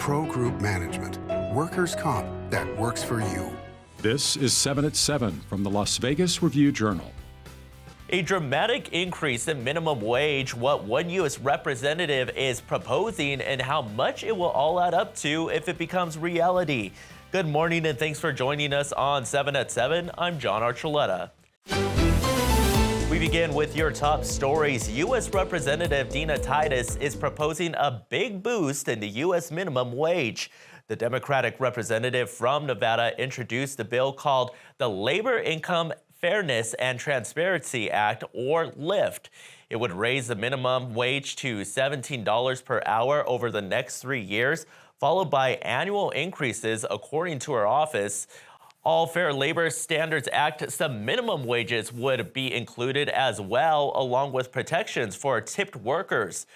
Pro Group Management. Workers' comp that works for you. This is 7 at 7 from the Las Vegas Review-Journal. A dramatic increase in minimum wage, what one U.S. representative is proposing, and how much it will all add up to if it becomes reality. Good morning and thanks for joining us on 7 at 7. I'm John Archuleta. We begin with your top stories. U.S. Representative Dina Titus is proposing a big boost in the U.S. minimum wage. The Democratic representative from Nevada introduced a bill called the Labor Income Fairness and Transparency Act, or LIFT. It would raise the minimum wage to $17 per hour over the next 3 years, followed by annual increases, according to her office. All Fair Labor Standards Act, some minimum wages would be included as well, along with protections for tipped workers.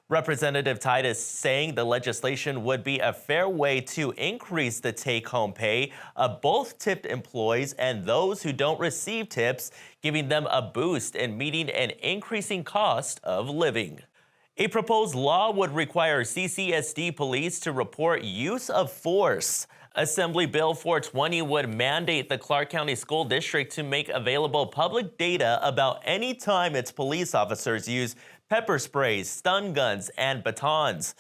Representative Titus saying the legislation would be a fair way to increase the take-home pay of both tipped employees and those who don't receive tips, giving them a boost in meeting an increasing cost of living. A proposed law would require CCSD police to report use of force. Assembly Bill 420 would mandate the Clark County School District to make available public data about any time its police officers use pepper sprays, stun guns, and batons.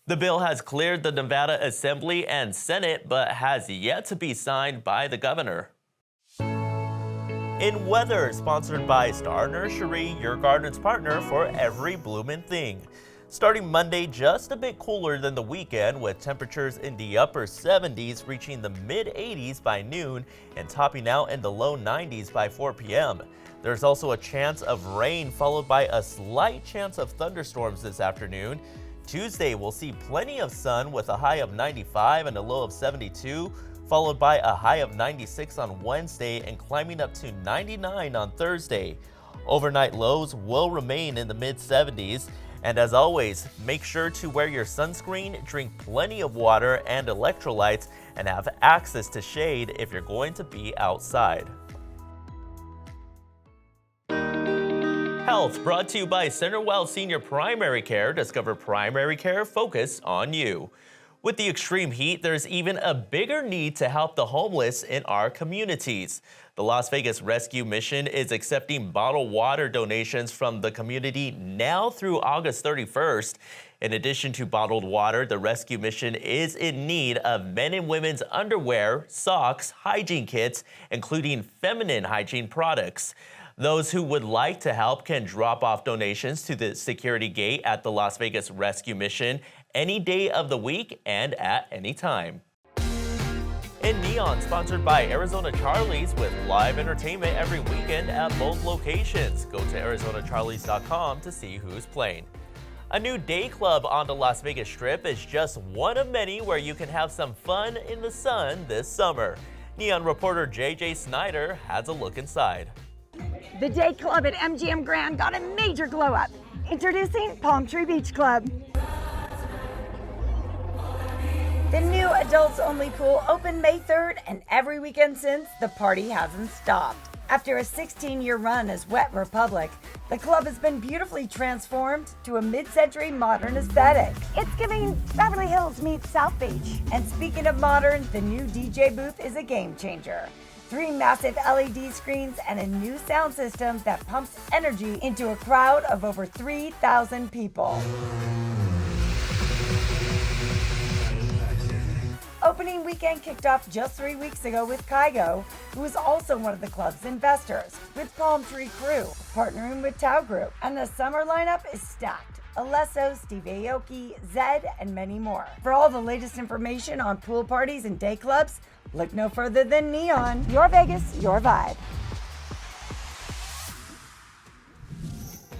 The bill has cleared the Nevada Assembly and Senate, but has yet to be signed by the governor. In weather, sponsored by Star Nursery, your garden's partner for every bloomin' thing. Starting Monday, just a bit cooler than the weekend, with temperatures in the upper 70s reaching the mid-80s by noon and topping out in the low 90s by 4 p.m. There's also a chance of rain, followed by a slight chance of thunderstorms this afternoon. Tuesday, we'll see plenty of sun with a high of 95 and a low of 72, followed by a high of 96 on Wednesday and climbing up to 99 on Thursday. Overnight lows will remain in the mid-70s. And as always, make sure to wear your sunscreen, drink plenty of water and electrolytes, and have access to shade if you're going to be outside. Health brought to you by Centerwell Senior Primary Care. Discover primary care focused on you. With the extreme heat, there's even a bigger need to help the homeless in our communities. The Las Vegas Rescue Mission is accepting bottled water donations from the community now through August 31st. In addition to bottled water, the Rescue Mission is in need of men and women's underwear, socks, hygiene kits, including feminine hygiene products. Those who would like to help can drop off donations to the security gate at the Las Vegas Rescue Mission any day of the week and at any time. In Neon, sponsored by Arizona Charlie's, with live entertainment every weekend at both locations. Go to ArizonaCharlies.com to see who's playing. A new day club on the Las Vegas Strip is just one of many where you can have some fun in the sun this summer. Neon reporter JJ Snyder has a look inside. The day club at MGM Grand got a major glow up. Introducing Palm Tree Beach Club. The new adults-only pool opened May 3rd, and every weekend since, the party hasn't stopped. After a 16-year run as Wet Republic, the club has been beautifully transformed to a mid-century modern aesthetic. It's giving Beverly Hills meets South Beach. And speaking of modern, the new DJ booth is a game changer. 3 massive LED screens and a new sound system that pumps energy into a crowd of over 3,000 people. Opening weekend kicked off just 3 weeks ago with Kygo, who is also one of the club's investors, with Palm Tree Crew, partnering with Tao Group. And the summer lineup is stacked. Alesso, Steve Aoki, Zed, and many more. For all the latest information on pool parties and day clubs, look no further than Neon. Your Vegas, your vibe.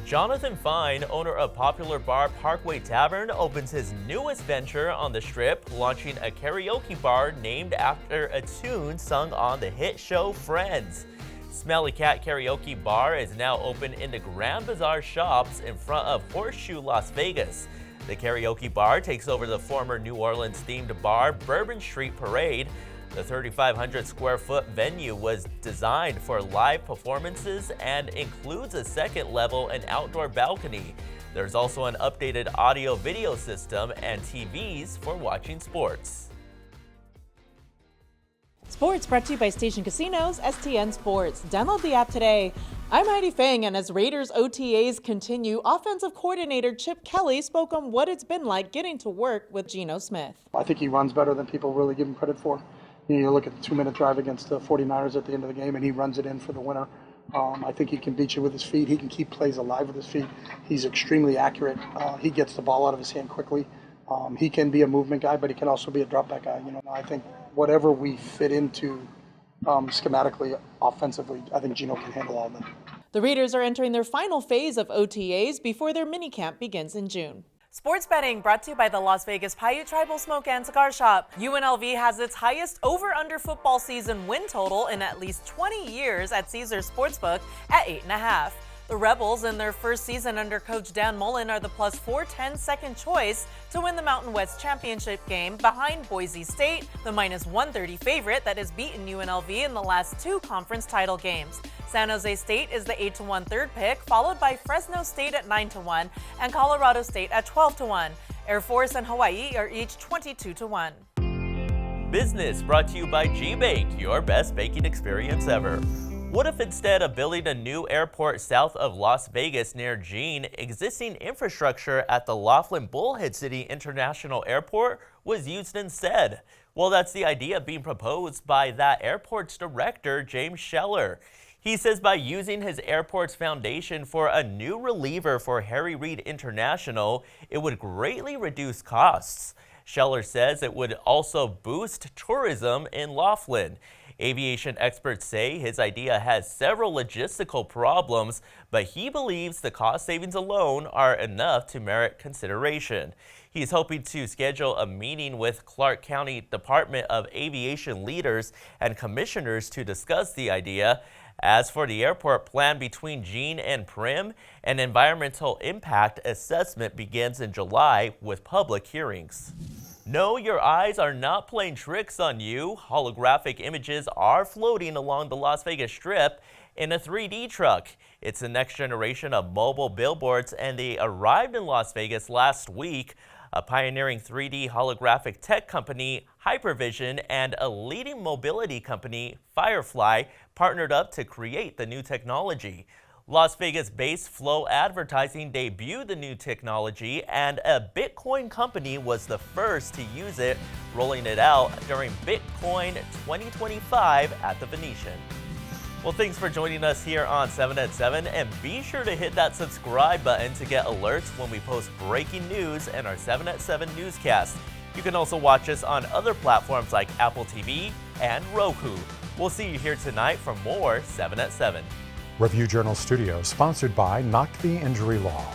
Jonathan Fine, owner of popular bar Parkway Tavern, opens his newest venture on the Strip, launching a karaoke bar named after a tune sung on the hit show Friends. Smelly Cat Karaoke Bar is now open in the Grand Bazaar shops in front of Horseshoe Las Vegas. The karaoke bar takes over the former New Orleans-themed bar Bourbon Street Parade. The 3,500 square foot venue was designed for live performances and includes a second level and outdoor balcony. There's also an updated audio-video system and TVs for watching sports. Sports brought to you by Station Casinos, STN Sports. Download the app today. I'm Heidi Fang, and as Raiders OTAs continue, offensive coordinator Chip Kelly spoke on what it's been like getting to work with Geno Smith. I think he runs better than people really give him credit for. You look at the 2-minute drive against the 49ers at the end of the game, and he runs it in for the winner. I think he can beat you with his feet. He can keep plays alive with his feet. He's extremely accurate. He gets the ball out of his hand quickly. He can be a movement guy, but he can also be a drop back guy. I think whatever we fit into schematically, offensively, I think Geno can handle all of them. The Raiders are entering their final phase of OTAs before their minicamp begins in June. Sports betting brought to you by the Las Vegas Paiute Tribal Smoke and Cigar Shop. UNLV has its highest over-under football season win total in at least 20 years at Caesars Sportsbook at 8.5. The Rebels, in their first season under coach Dan Mullen, are the plus 410 second choice to win the Mountain West Championship game behind Boise State, the minus 130 favorite that has beaten UNLV in the last 2 conference title games. San Jose State is the 8-1 third pick, followed by Fresno State at 9-1 and Colorado State at 12-1. Air Force and Hawaii are each 22-1. Business brought to you by G-Bank, your best banking experience ever. What if instead of building a new airport south of Las Vegas near Jean, existing infrastructure at the Laughlin Bullhead City International Airport was used instead? Well, that's the idea being proposed by that airport's director, James Scheller. He says by using his airport's foundation for a new reliever for Harry Reid International, it would greatly reduce costs. Scheller says it would also boost tourism in Laughlin. Aviation experts say his idea has several logistical problems, but he believes the cost savings alone are enough to merit consideration. He's hoping to schedule a meeting with Clark County Department of Aviation leaders and commissioners to discuss the idea. As for the airport plan between Jean and Prim, an environmental impact assessment begins in July with public hearings. No, your eyes are not playing tricks on you. Holographic images are floating along the Las Vegas Strip in a 3D truck. It's the next generation of mobile billboards, and they arrived in Las Vegas last week. A pioneering 3D holographic tech company, Hypervision, and a leading mobility company, Firefly, partnered up to create the new technology. Las Vegas-based Flow Advertising debuted the new technology, and a Bitcoin company was the first to use it, rolling it out during Bitcoin 2025 at the Venetian. Well, thanks for joining us here on 7 at 7, and be sure to hit that subscribe button to get alerts when we post breaking news and our 7 at 7 newscast. You can also watch us on other platforms like Apple TV and Roku. We'll see you here tonight for more 7 at 7. Review Journal Studio, sponsored by Knock the Injury Law.